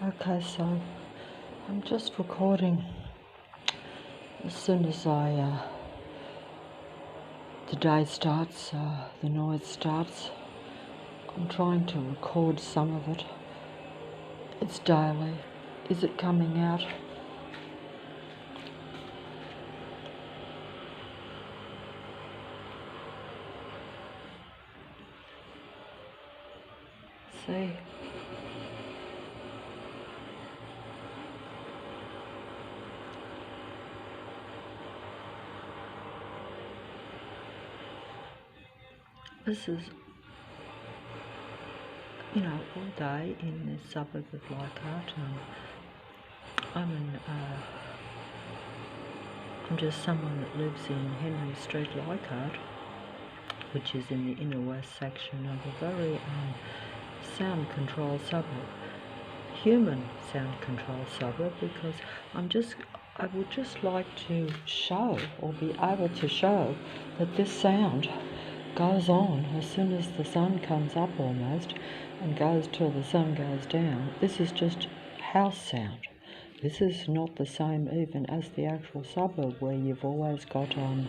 Okay, so I'm just recording as soon as the day starts, the noise starts. I'm trying to record some of it. It's daily. Is it coming out? See? This is, all day in the suburb of Leichhardt. I'm just someone that lives in Henry Street, Leichhardt, which is in the inner west section of a very sound control suburb, human sound control suburb, because I would just like to show, or be able to show, that this sound goes on as soon as the sun comes up almost, and goes till the sun goes down. This is just house sound. This is not the same even as the actual suburb, where you've always got the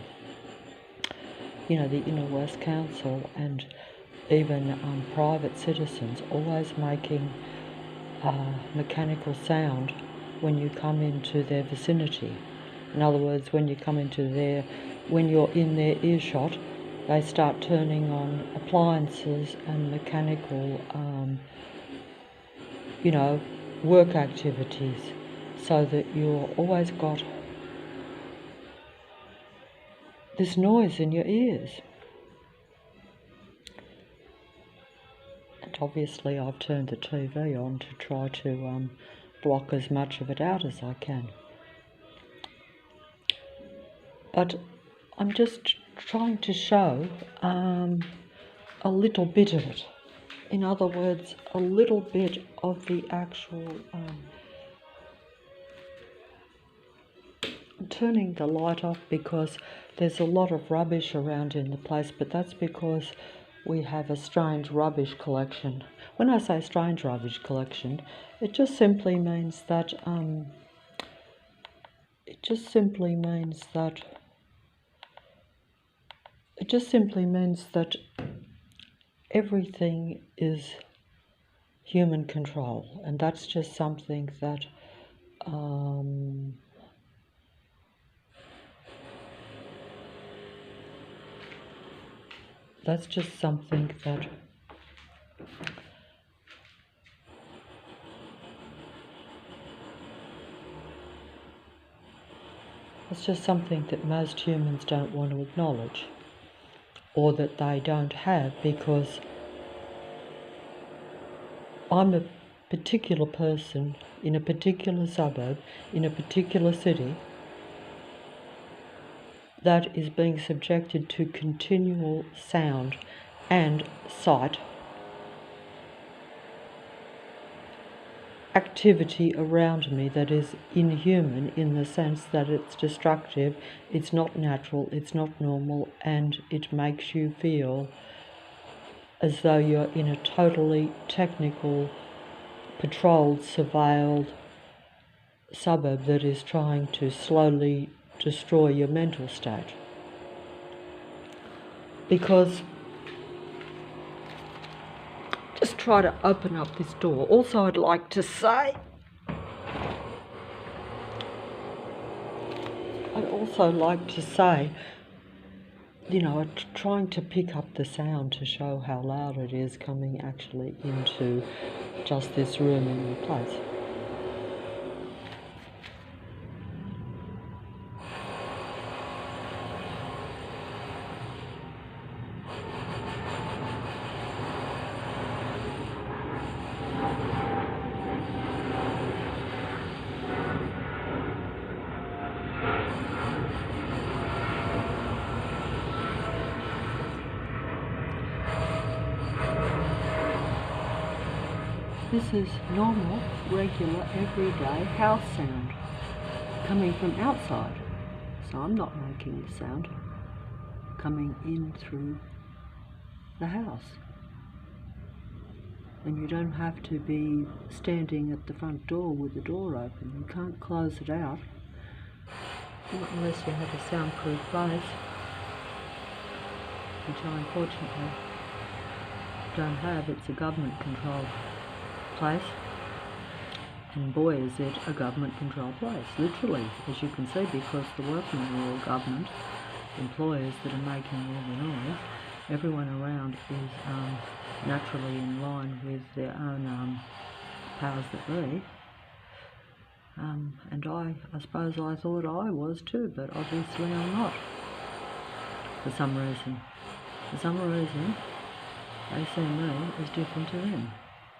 Inner West Council and even private citizens always making mechanical sound when you come into their vicinity. In other words, when you're in their earshot, they start turning on appliances and mechanical, work activities, so that you've always got this noise in your ears. And obviously I've turned the TV on to try to block as much of it out as I can. But I'm just trying to show a little bit of it. In other words, a little bit of the actual I'm turning the light off because there's a lot of rubbish around in the place, but that's because we have a strange rubbish collection. When I say strange rubbish collection, it just simply means that everything is human control, and that's just something that most humans don't want to acknowledge, or that they don't have, because I'm a particular person in a particular suburb, in a particular city, that is being subjected to continual sound and sight activity around me that is inhuman, in the sense that it's destructive, it's not natural, it's not normal, and it makes you feel as though you're in a totally technical, patrolled, surveilled suburb that is trying to slowly destroy your mental state. Because just try to open up this door. Also, I'd like to say, trying to pick up the sound to show how loud it is coming actually into just this room in the place. This is normal, regular, everyday house sound coming from outside. So I'm not making the sound coming in through the house. and you don't have to be standing at the front door with the door open. You can't close it out, not unless you have a soundproof place, which I unfortunately don't have. It's a government-controlled place, and boy is it a government-controlled place, literally, as you can see, because the workmen are all government employers that are making all the noise. Everyone around is naturally in line with their own powers that be. And I suppose I thought I was too, but obviously I'm not. For some reason. For some reason, they see me as different to them,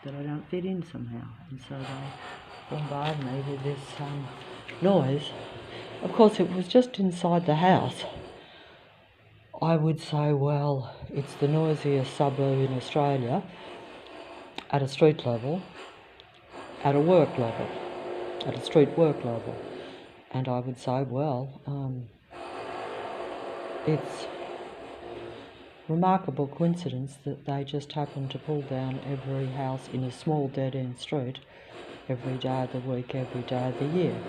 that I don't fit in somehow. And so they bombard me with this noise. Of course, it was just inside the house. I would say, well, it's the noisiest suburb in Australia at a street level, at a work level, at a street work level. And I would say, well, it's remarkable coincidence that they just happen to pull down every house in a small dead-end street every day of the week, every day of the year,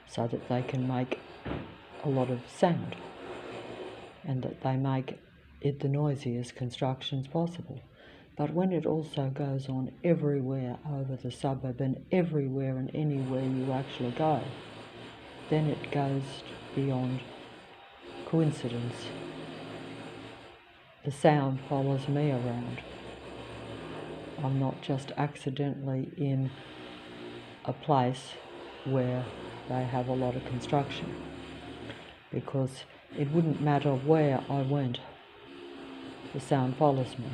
so that they can make a lot of sound, and that they make it the noisiest constructions possible. But when it also goes on everywhere over the suburb and everywhere and anywhere you actually go, then it goes beyond coincidence. The sound follows me around. I'm not just accidentally in a place where they have a lot of construction, because it wouldn't matter where I went, the sound follows me.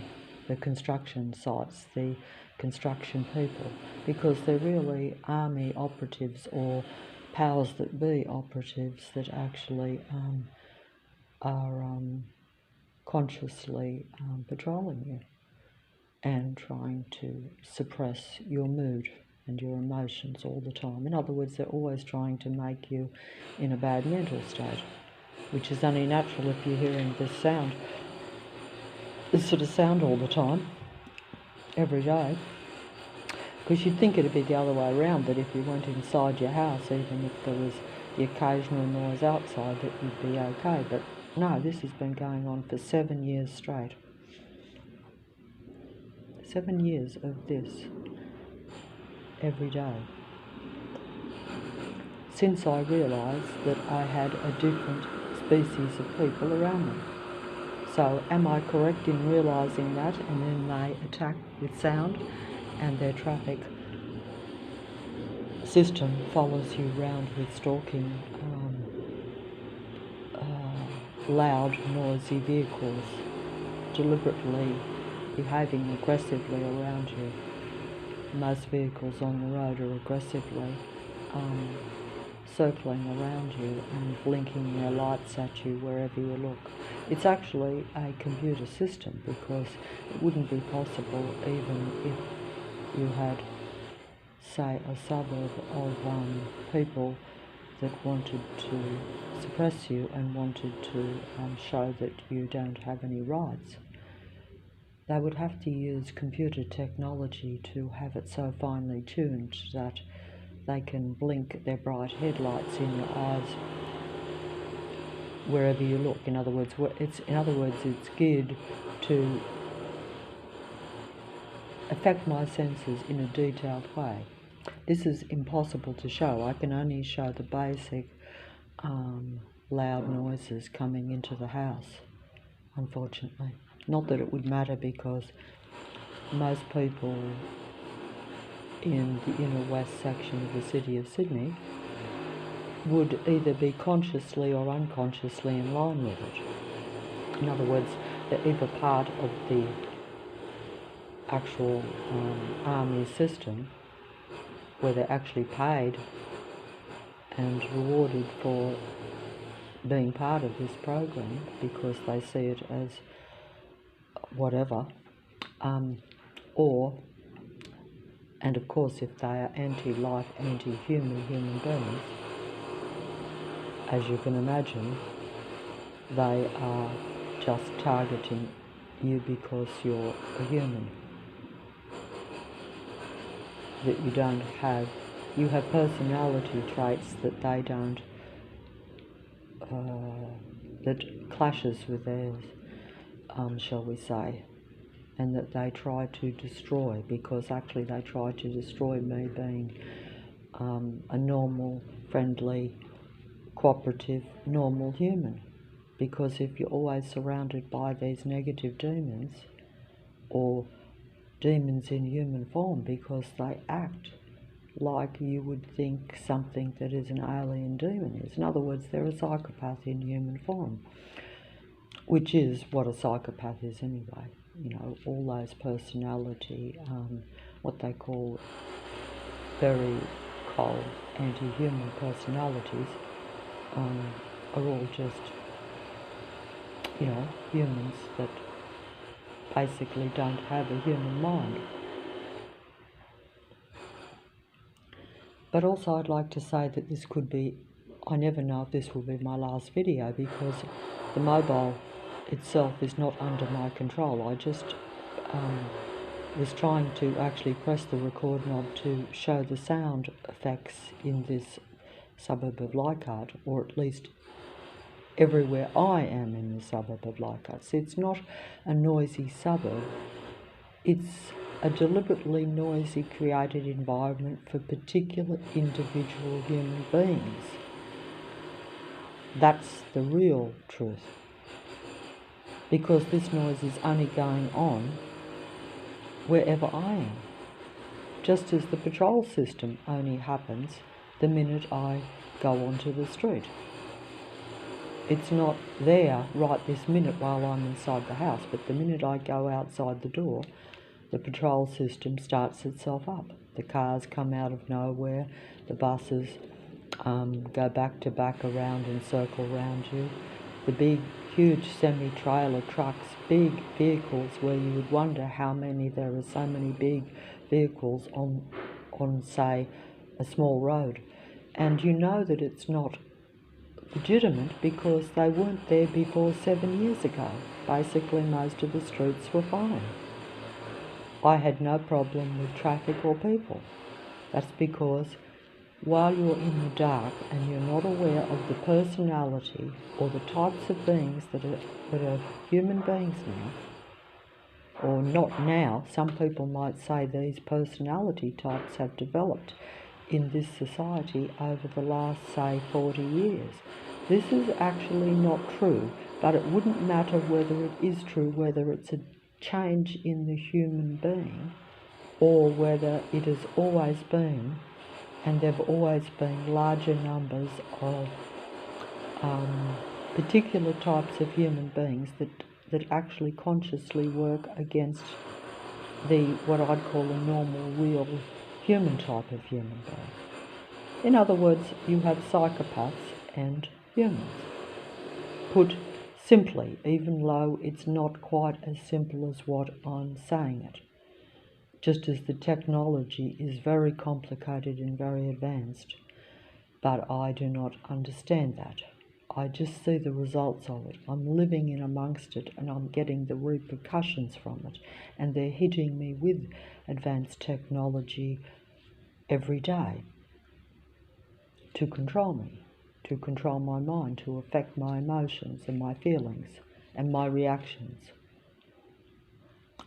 The construction sites, the construction people, because they're really army operatives or powers that be operatives that actually are consciously patrolling you and trying to suppress your mood and your emotions all the time. In other words, they're always trying to make you in a bad mental state, which is only natural if you're hearing this sort of sound all the time, every day. Because you'd think it'd be the other way around, that if you went inside your house, even if there was the occasional noise outside, that you'd be okay. But no, this has been going on for 7 years straight. 7 years of this, every day. Since I realised that I had a different species of people around me. So am I correct in realising that? And then they attack with sound, and their traffic system follows you round with stalking loud, noisy vehicles, deliberately behaving aggressively around you. Most vehicles on the road are aggressively circling around you and blinking their lights at you wherever you look. It's actually a computer system, because it wouldn't be possible even if you had, say, a suburb of people that wanted to suppress you and wanted to show that you don't have any rights. They would have to use computer technology to have it so finely tuned that they can blink their bright headlights in your eyes wherever you look. In other words, it's geared to affect my senses in a detailed way. This is impossible to show. I can only show the basic loud noises coming into the house, unfortunately. Not that it would matter, because most people in the inner west section of the city of Sydney would either be consciously or unconsciously in line with it. In other words, they're either part of the actual army system, where they're actually paid and rewarded for being part of this program because they see it as whatever, or, and of course if they are anti-life, anti-human human beings, as you can imagine, they are just targeting you because you're a human. that you don't have. You have personality traits that they don't, that clashes with theirs, shall we say, and that they try to destroy, because actually they try to destroy me being a normal, friendly, cooperative, normal human. Because if you're always surrounded by these negative demons, or demons in human form, because they act like you would think something that is an alien demon is. In other words, they're a psychopath in human form, which is what a psychopath is anyway. You know, all those personality, what they call very cold, anti-human personalities, are all just, you know, humans that basically don't have a human mind. But also I'd like to say that this could be, I never know if this will be my last video, because the mobile itself is not under my control. I just was trying to actually press the record knob to show the sound effects in this suburb of Leichhardt, or at least everywhere I am in the suburb of Leichhardt. See, it's not a noisy suburb, it's a deliberately noisy created environment for particular individual human beings. That's the real truth. Because this noise is only going on wherever I am. Just as the patrol system only happens the minute I go onto the street. It's not there right this minute while I'm inside the house, but the minute I go outside the door, the patrol system starts itself up. The cars come out of nowhere, the buses go back to back around and circle around you. The big, huge semi-trailer trucks, big vehicles where you would wonder how many, there are so many big vehicles on say, a small road. And you know that it's not legitimate because they weren't there before 7 years ago. Basically, most of the streets were fine. I had no problem with traffic or people. That's because while you're in the dark and you're not aware of the personality or the types of beings that are human beings now, or not now, some people might say these personality types have developed in this society over the last, say, 40 years. This is actually not true, but it wouldn't matter whether it is true, whether it's a change in the human being, or whether it has always been, and there have always been larger numbers of particular types of human beings that actually consciously work against the, what I'd call a normal, real human type of human being. In other words, you have psychopaths and humans. Put simply, even though it's not quite as simple as what I'm saying it. Just as the technology is very complicated and very advanced, but I do not understand that. I just see the results of it. I'm living in amongst it and I'm getting the repercussions from it, and they're hitting me with advanced technology every day to control me, to control my mind, to affect my emotions and my feelings and my reactions.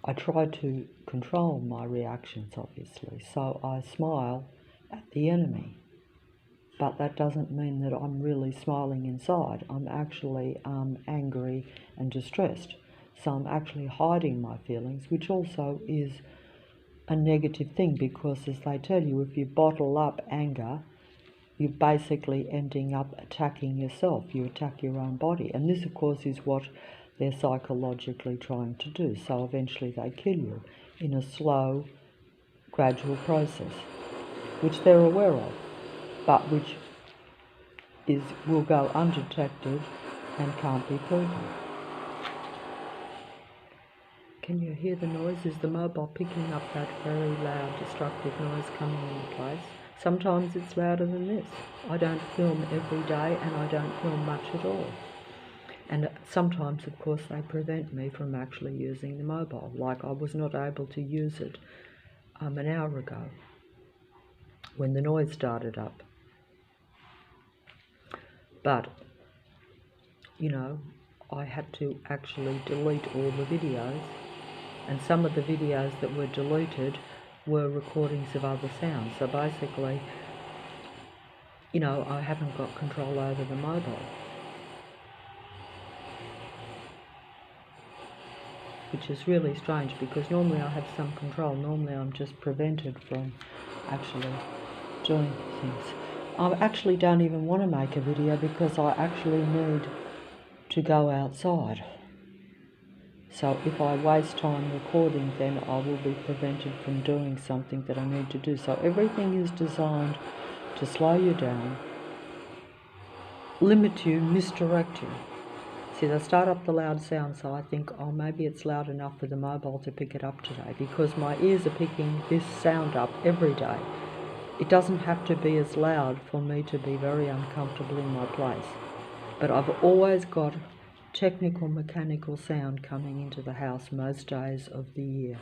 I try to control my reactions, obviously, so I smile at the enemy. But that doesn't mean that I'm really smiling inside. I'm actually angry and distressed. So I'm actually hiding my feelings, which also is a negative thing, because as they tell you, if you bottle up anger, you're basically ending up attacking yourself. You attack your own body. And this, of course, is what they're psychologically trying to do. So eventually they kill you in a slow, gradual process, which they're aware of, but which will go undetected and can't be proven. Can you hear the noise? Is the mobile picking up that very loud, destructive noise coming into place? Sometimes it's louder than this. I don't film every day and I don't film much at all. And sometimes, of course, they prevent me from actually using the mobile. Like I was not able to use it an hour ago when the noise started up. But, you know, I had to actually delete all the videos, and some of the videos that were deleted were recordings of other sounds. So basically, you know, I haven't got control over the mobile, which is really strange because normally I have some control. Normally I'm just prevented from actually doing things. I actually don't even want to make a video because I actually need to go outside. So if I waste time recording, then I will be prevented from doing something that I need to do. So everything is designed to slow you down, limit you, misdirect you. See, they start up the loud sound, so I think, oh, maybe it's loud enough for the mobile to pick it up today, because my ears are picking this sound up every day. It doesn't have to be as loud for me to be very uncomfortable in my place. But I've always got technical, mechanical sound coming into the house most days of the year.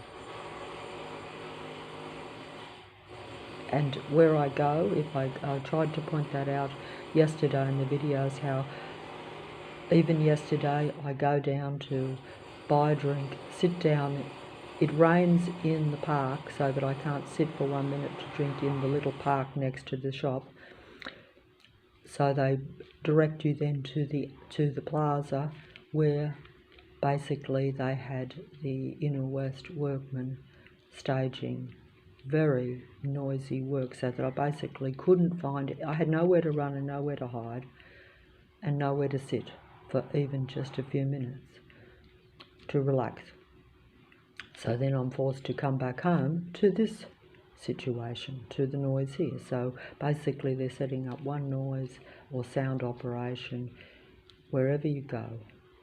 And where I go, I tried to point that out yesterday in the videos, how even yesterday I go down to buy a drink, sit down. It rains in the park so that I can't sit for 1 minute to drink in the little park next to the shop. So they direct you then to the plaza, where basically they had the Inner West workmen staging very noisy work, so that I basically couldn't find it. I had nowhere to run and nowhere to hide and nowhere to sit for even just a few minutes to relax. So then I'm forced to come back home to this situation, to the noise here. So basically they're setting up one noise or sound operation wherever you go,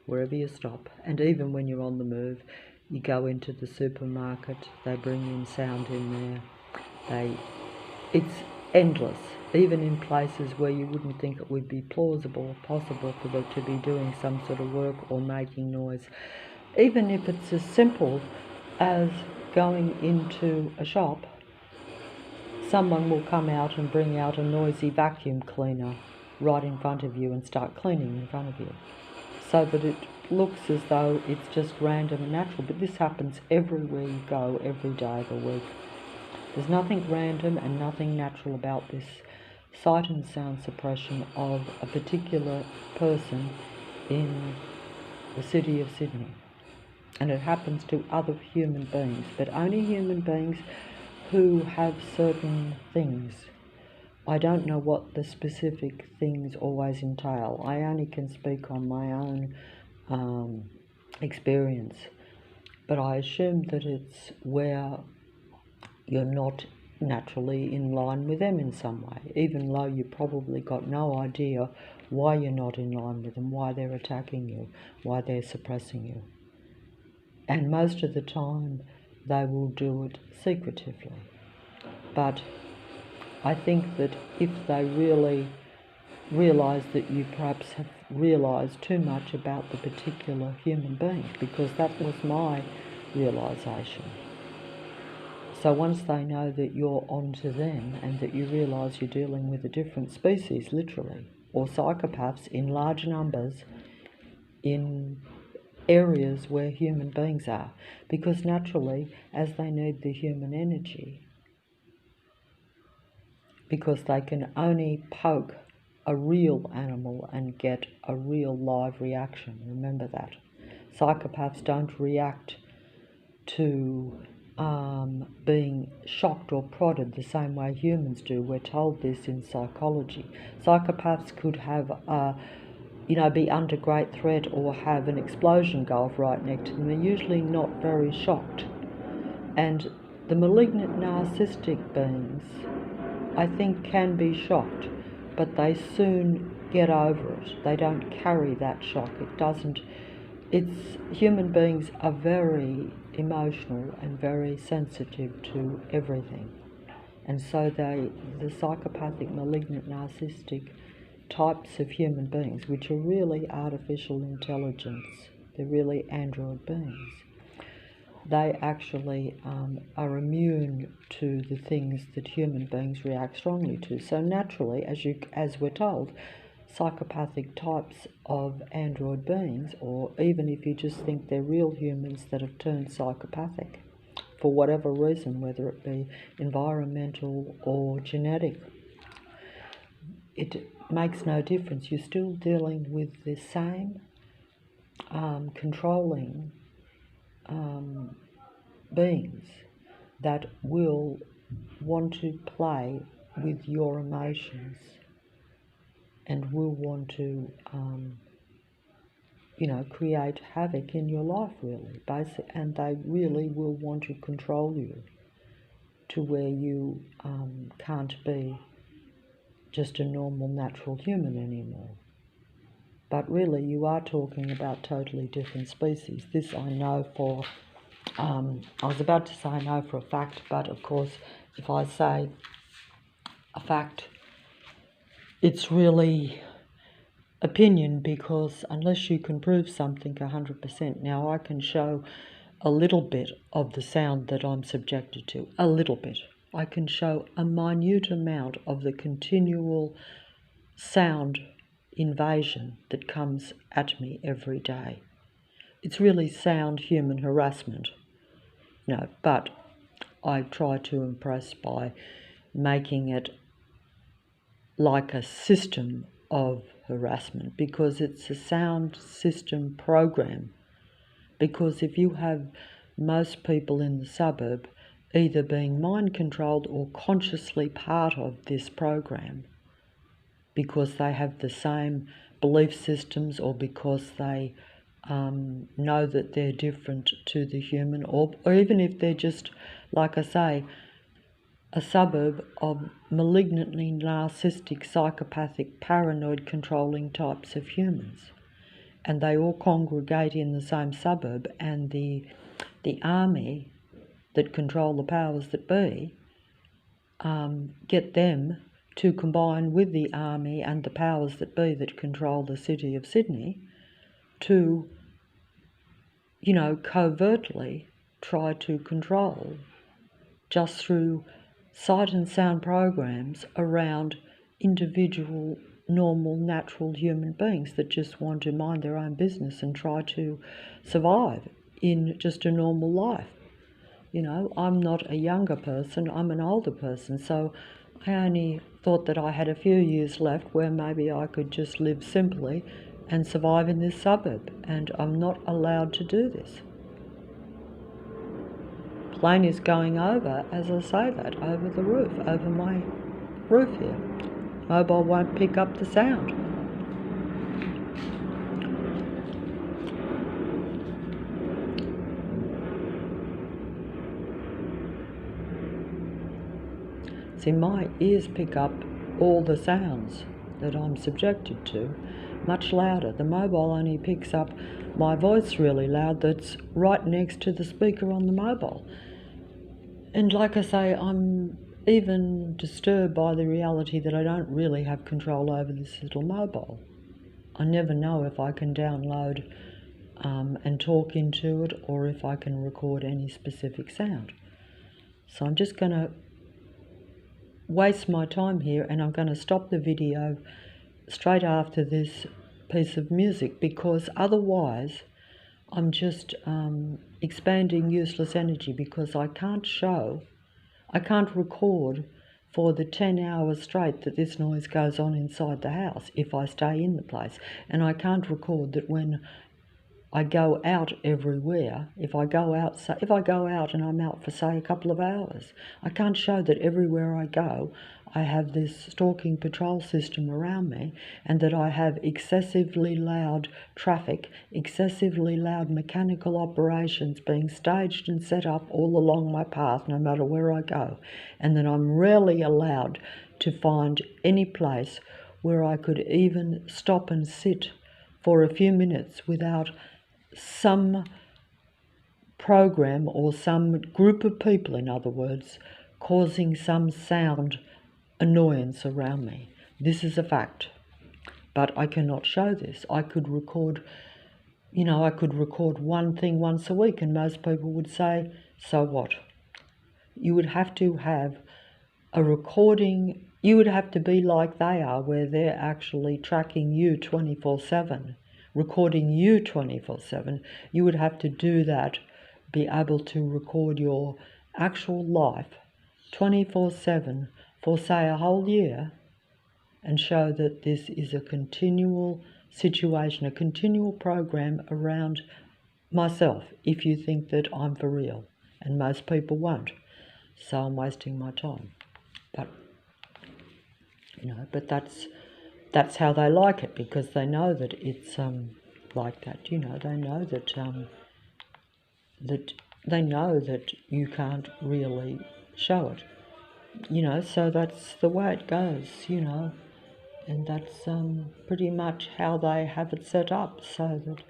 wherever you stop. And even when you're on the move, you go into the supermarket, they bring in sound in there. It's endless, even in places where you wouldn't think it would be plausible or possible for them to be doing some sort of work or making noise. Even if it's as simple as going into a shop, someone will come out and bring out a noisy vacuum cleaner right in front of you and start cleaning in front of you, so that it looks as though it's just random and natural. But this happens everywhere you go, every day of the week. There's nothing random and nothing natural about this sight and sound suppression of a particular person in the city of Sydney. And it happens to other human beings, but only human beings who have certain things. I don't know what the specific things always entail. I only can speak on my own experience, but I assume that it's where you're not naturally in line with them in some way, even though you probably got no idea why you're not in line with them, why they're attacking you, why they're suppressing you. And most of the time they will do it secretively. But I think that if they really realise that you perhaps have realised too much about the particular human being, because that was my realisation. So once they know that you're onto them and that you realise you're dealing with a different species, literally, or psychopaths in large numbers in areas where human beings are, because naturally, as they need the human energy, because they can only poke a real animal and get a real live reaction. Remember that. Psychopaths don't react to being shocked or prodded the same way humans do. We're told this in psychology. Psychopaths could have be under great threat or have an explosion go off right next to them. They're usually not very shocked. And the malignant narcissistic beings, I think, can be shocked, but they soon get over it. They don't carry that shock. Human beings are very emotional and very sensitive to everything. And so the psychopathic, malignant, narcissistic types of human beings, which are really artificial intelligence, they're really android beings, they actually are immune to the things that human beings react strongly to. So naturally, as we're told, psychopathic types of android beings, or even if you just think they're real humans that have turned psychopathic for whatever reason, whether it be environmental or genetic, it makes no difference. You're still dealing with the same controlling beings that will want to play with your emotions and will want to, create havoc in your life, really. And they really will want to control you to where you can't be just a normal, natural human anymore. But really, you are talking about totally different species. This I know for, I was about to say I know for a fact, but of course, if I say a fact, it's really opinion, because unless you can prove something 100%, now I can show a little bit of the sound that I'm subjected to, a little bit. I can show a minute amount of the continual sound invasion that comes at me every day. It's really sound human harassment, but I try to impress by making it like a system of harassment, because it's a sound system program. Because if you have most people in the suburb either being mind controlled or consciously part of this program, because they have the same belief systems, or because they know that they're different to the human, or even if they're just, like I say, a suburb of malignantly narcissistic, psychopathic, paranoid controlling types of humans, and they all congregate in the same suburb, and the army that control the powers that be get them to combine with the army and the powers that be that control the city of Sydney to, covertly try to control just through sight and sound programs around individual, normal, natural human beings that just want to mind their own business and try to survive in just a normal life. I'm not a younger person, I'm an older person, so I only thought that I had a few years left where maybe I could just live simply and survive in this suburb, and I'm not allowed to do this. Plane is going over, as I say that, over the roof, over my roof here. Mobile won't pick up the sound. See, my ears pick up all the sounds that I'm subjected to much louder. The mobile only picks up my voice really loud that's right next to the speaker on the mobile. And like I say, I'm even disturbed by the reality that I don't really have control over this little mobile. I never know if I can download and talk into it, or if I can record any specific sound. So I'm just going to waste my time here, and I'm going to stop the video straight after this piece of music, because otherwise I'm just expanding useless energy, because I can't record for the 10 hours straight that this noise goes on inside the house if I stay in the place. And I can't record that when I go out everywhere, if I go out and I'm out for, say, a couple of hours, I can't show that everywhere I go I have this stalking patrol system around me, and that I have excessively loud traffic, excessively loud mechanical operations being staged and set up all along my path, no matter where I go, and that I'm rarely allowed to find any place where I could even stop and sit for a few minutes without some program or some group of people, in other words, causing some sound annoyance around me. This is a fact, but I cannot show this. I could record You know, I could record one thing once a week and most people would say, so what? You would have to have a recording, you would have to be like they are, where they're actually tracking you 24/7, recording you 24/7. You would have to do that, be able to record your actual life 24/7 for, say, a whole year, and show that this is a continual situation, a continual program around myself, if you think that I'm for real. And most people won't. So I'm wasting my time. But, but that's how they like it, because they know that it's like that. They know that you can't really show it. So that's the way it goes, and that's pretty much how they have it set up. So that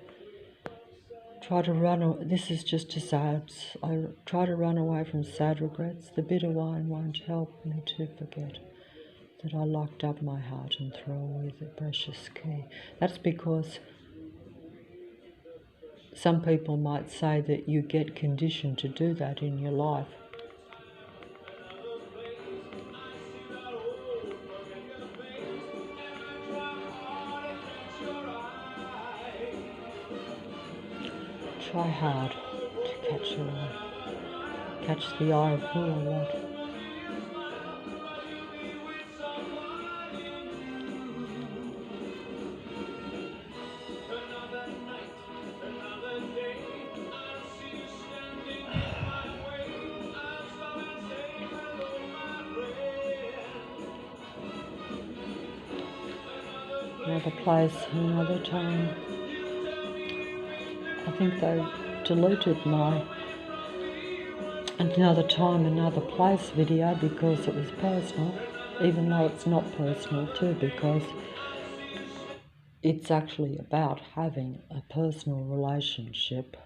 this is just a I try to run away from sad regrets. The bitter wine won't help me to forget that I locked up my heart and threw away the precious key. That's because some people might say that you get conditioned to do that in your life. Try hard to catch the eye of who or what. Another place, another time. I think they deleted my another time, another place video because it was personal, even though it's not personal too, because it's actually about having a personal relationship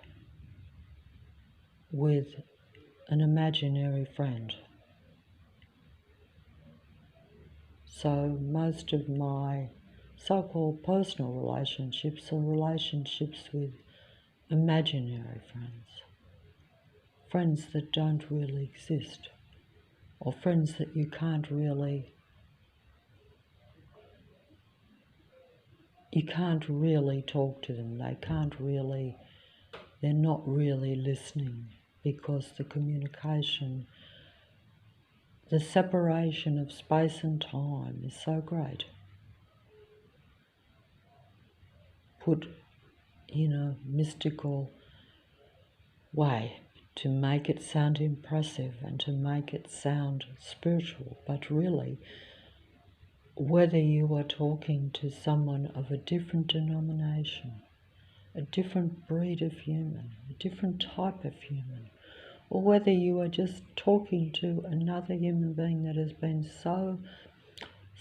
with an imaginary friend. So most of my so-called personal relationships are relationships with imaginary friends that don't really exist, or friends that you can't really talk to them. They're not really listening, because the communication, the separation of space and time is so great. Put in a mystical way to make it sound impressive and to make it sound spiritual, but really, whether you are talking to someone of a different denomination, a different breed of human, a different type of human, or whether you are just talking to another human being that has been so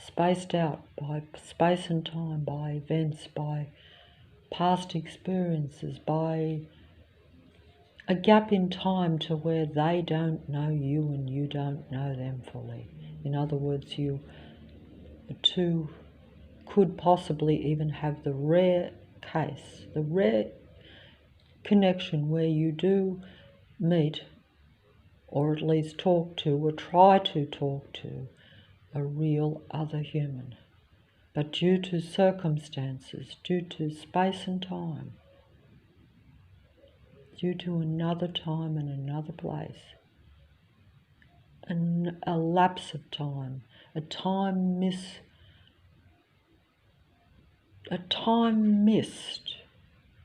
spaced out by space and time, by events, by past experiences, by a gap in time to where they don't know you and you don't know them fully. In other words, you two could possibly even have the rare case, the rare connection where you do meet, or at least talk to, or try to talk to, a real other human. But due to circumstances, due to space and time, due to another time and another place, a lapse of time, a time missed,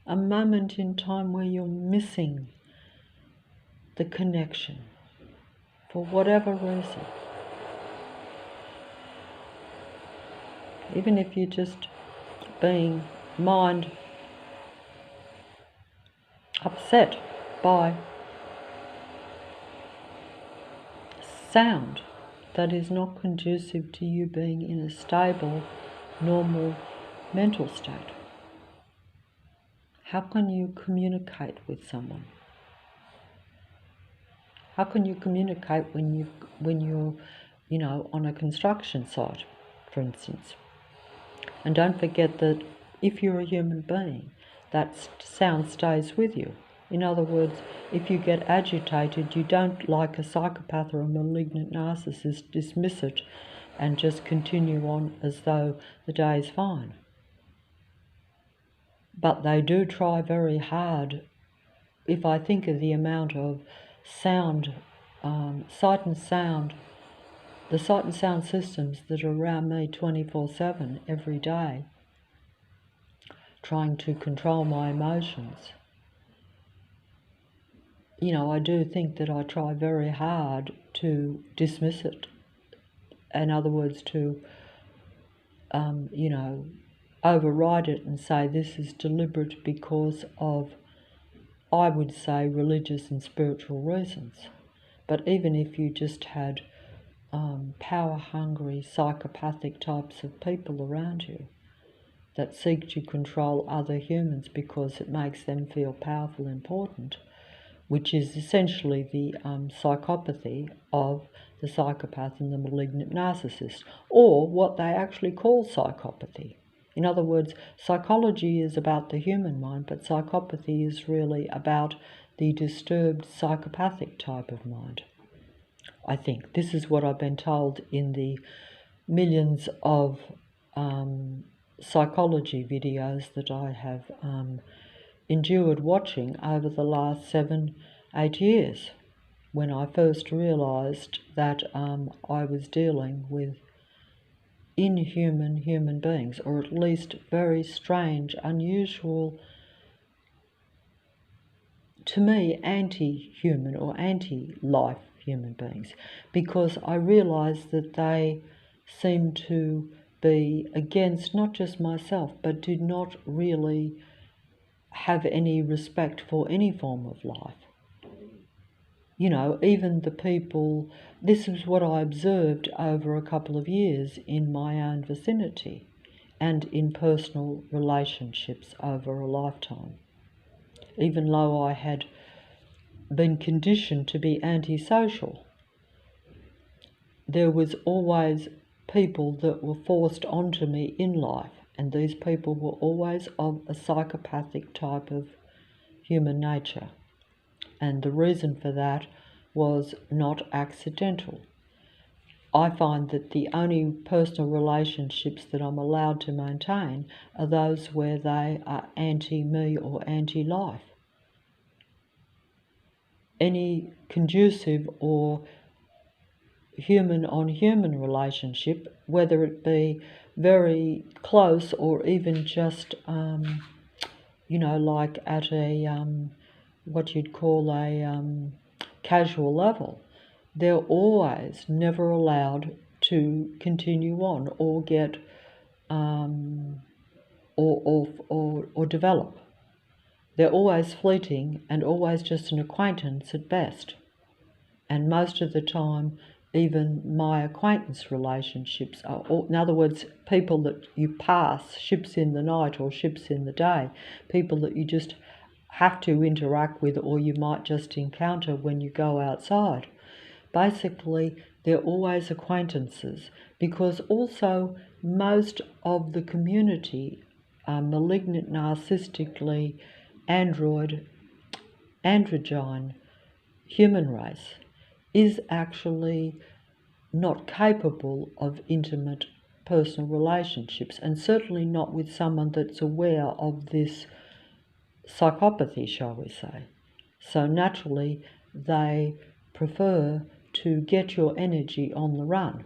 a moment in time where you're missing the connection for whatever reason. Even if you're just being mind upset by sound that is not conducive to you being in a stable, normal mental state. How can you communicate with someone? How can you communicate when you're on a construction site, for instance? And don't forget that if you're a human being, that sound stays with you. In other words, if you get agitated, you don't, like a psychopath or a malignant narcissist, dismiss it and just continue on as though the day is fine. But they do try very hard. If I think of the amount of sound, sight and sound, the sight and sound systems that are around me 24/7 every day, trying to control my emotions, I do think that I try very hard to dismiss it. In other words, to, override it and say this is deliberate because of, I would say, religious and spiritual reasons. But even if you just had power-hungry, psychopathic types of people around you that seek to control other humans because it makes them feel powerful and important, which is essentially the psychopathy of the psychopath and the malignant narcissist, or what they actually call psychopathy. In other words, psychology is about the human mind, but psychopathy is really about the disturbed psychopathic type of mind. I think this is what I've been told in the millions of psychology videos that I have endured watching over the last 7-8 years, when I first realised that I was dealing with inhuman human beings, or at least very strange, unusual, to me, anti-human or anti-life human beings, because I realised that they seemed to be against not just myself, but did not really have any respect for any form of life. Even the people, this is what I observed over a couple of years in my own vicinity and in personal relationships over a lifetime. Even though I had been conditioned to be antisocial, there was always people that were forced onto me in life, and these people were always of a psychopathic type of human nature. And the reason for that was not accidental. I find that the only personal relationships that I'm allowed to maintain are those where they are anti-me or anti-life. Any conducive or human-on-human relationship, whether it be very close or even just, like at a, what you'd call a casual level, they're always never allowed to continue on or get, or develop. They're always fleeting and always just an acquaintance at best. And most of the time, even my acquaintance relationships are, in other words, people that you pass, ships in the night or ships in the day, people that you just have to interact with or you might just encounter when you go outside. Basically, they're always acquaintances, because also most of the community are malignant, narcissistically androgyne human race is actually not capable of intimate personal relationships, and certainly not with someone that's aware of this psychopathy, shall we say. So naturally, they prefer to get your energy on the run.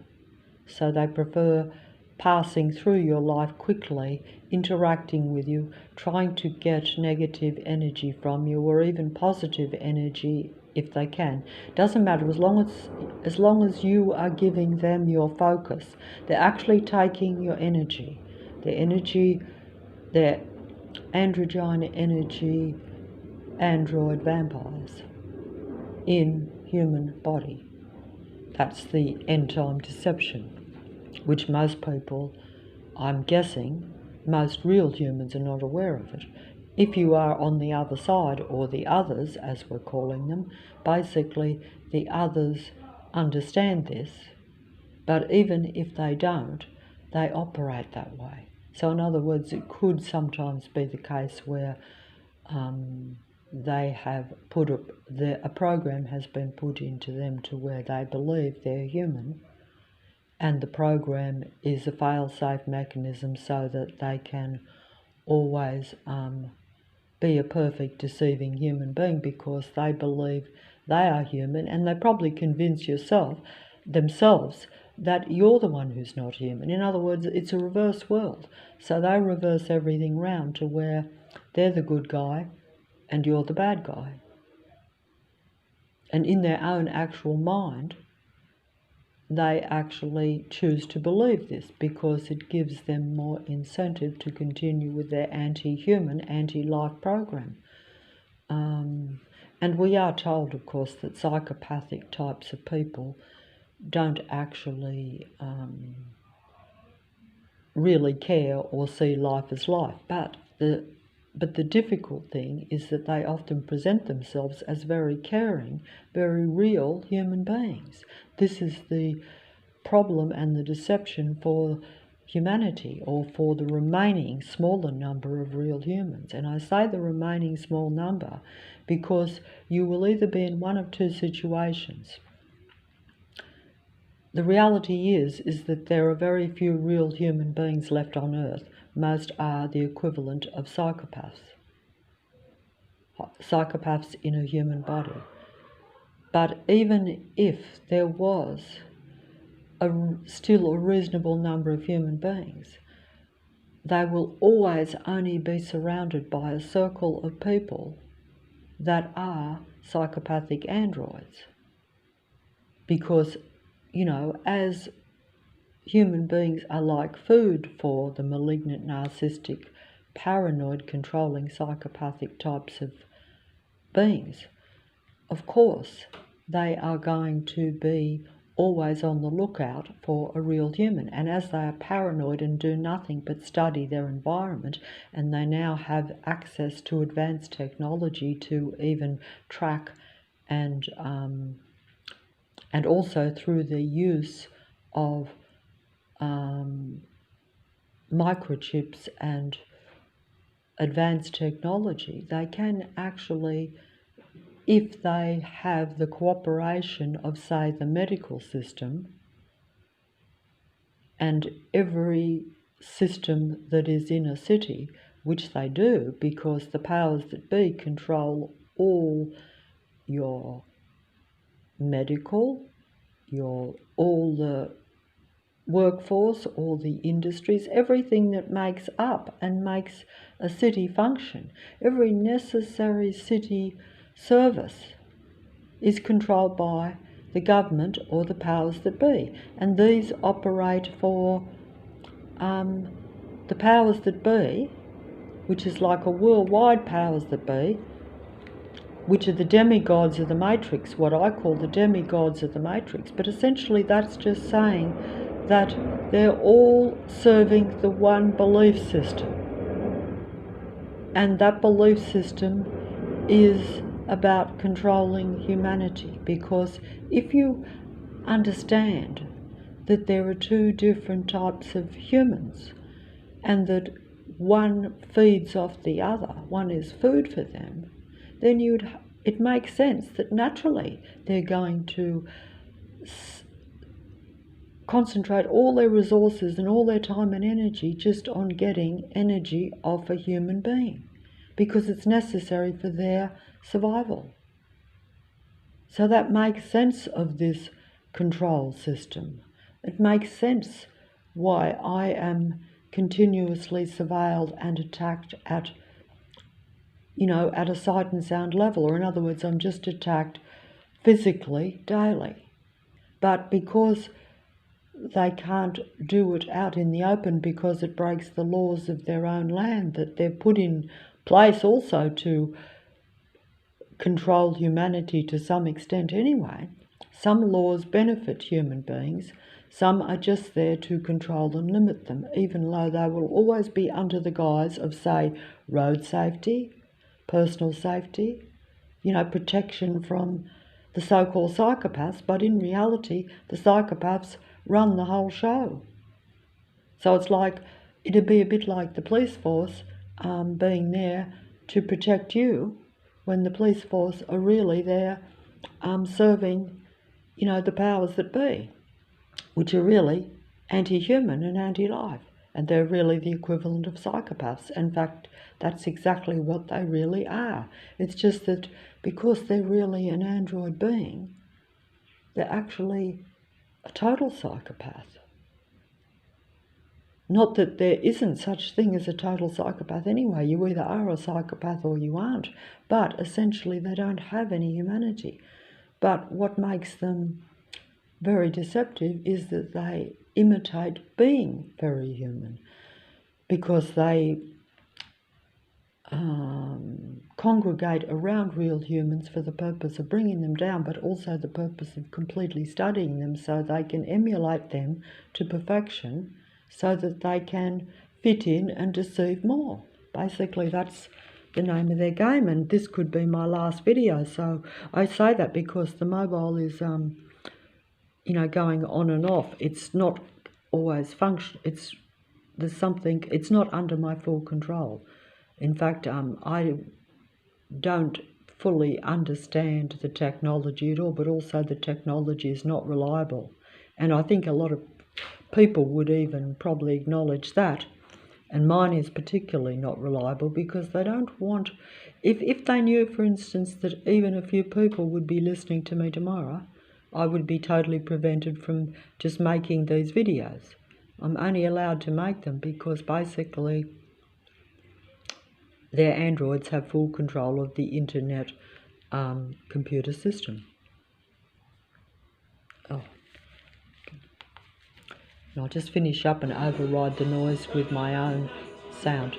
So they prefer passing through your life quickly, interacting with you, trying to get negative energy from you, or even positive energy if they can. Doesn't matter, as long as you are giving them your focus. They're actually taking your energy, their androgyne energy, android vampires in human body. That's the end-time deception, which most people, I'm guessing, most real humans are not aware of it. If you are on the other side, or the others, as we're calling them, basically the others understand this, but even if they don't, they operate that way. So in other words, it could sometimes be the case where they have put a program has been put into them to where they believe they're human, and the program is a fail-safe mechanism so that they can always be a perfect deceiving human being because they believe they are human, and they probably convince themselves that you're the one who's not human. In other words, it's a reverse world. So they reverse everything round to where they're the good guy and you're the bad guy. And in their own actual mind, they actually choose to believe this because it gives them more incentive to continue with their anti-human, anti-life program. And we are told, of course, that psychopathic types of people don't actually really care or see life as life. But the difficult thing is that they often present themselves as very caring, very real human beings. This is the problem and the deception for humanity, or for the remaining smaller number of real humans. And I say the remaining small number because you will either be in one of two situations. The reality is that there are very few real human beings left on Earth. Most are the equivalent of psychopaths in a human body. But even if there was still a reasonable number of human beings, they will always only be surrounded by a circle of people that are psychopathic androids. Because, as human beings are like food for the malignant, narcissistic, paranoid, controlling, psychopathic types of beings, of course, they are going to be always on the lookout for a real human. And as they are paranoid and do nothing but study their environment, and they now have access to advanced technology to even track and also through the use of microchips and advanced technology, they can actually, if they have the cooperation of, say, the medical system and every system that is in a city, which they do because the powers that be control all your medical, all the workforce, all the industries, everything that makes up and makes a city function. Every necessary city service is controlled by the government or the powers that be, and these operate for the powers that be, which is like a worldwide powers that be, which are the demigods of the Matrix, what I call the demigods of the Matrix. But essentially that's just saying that they're all serving the one belief system, and that belief system is about controlling humanity. Because if you understand that there are two different types of humans and that one feeds off the other, one is food for them, then it makes sense that naturally they're going to concentrate all their resources and all their time and energy just on getting energy off a human being, because it's necessary for their survival. So that makes sense of this control system. It makes sense why I am continuously surveilled and attacked at a sight and sound level, or in other words, I'm just attacked physically daily. But because they can't do it out in the open because it breaks the laws of their own land that they've put in place also to control humanity to some extent anyway. Some laws benefit human beings, some are just there to control and limit them, even though they will always be under the guise of, say, road safety, personal safety, protection from the so-called psychopaths, but in reality the psychopaths run the whole show. So it's like it'd be a bit like the police force being there to protect you, when the police force are really there serving, the powers that be, which are really anti-human and anti-life. And they're really the equivalent of psychopaths. In fact, that's exactly what they really are. It's just that because they're really an android being, they're actually a total psychopath. Not that there isn't such thing as a total psychopath anyway. You either are a psychopath or you aren't. But essentially they don't have any humanity. But what makes them very deceptive is that they imitate being very human, because they congregate around real humans for the purpose of bringing them down, but also the purpose of completely studying them so they can emulate them to perfection, so that they can fit in and deceive more. Basically, that's the name of their game, and this could be my last video. So I say that because the mobile is going on and off. It's not always function. It's not under my full control. In fact, I don't fully understand the technology at all, but also the technology is not reliable. And I think a lot of people would even probably acknowledge that. And mine is particularly not reliable, because they don't want, if they knew, for instance, that even a few people would be listening to me tomorrow, I would be totally prevented from just making these videos. I'm only allowed to make them because basically their androids have full control of the internet computer system. Oh. And I'll just finish up and override the noise with my own sound.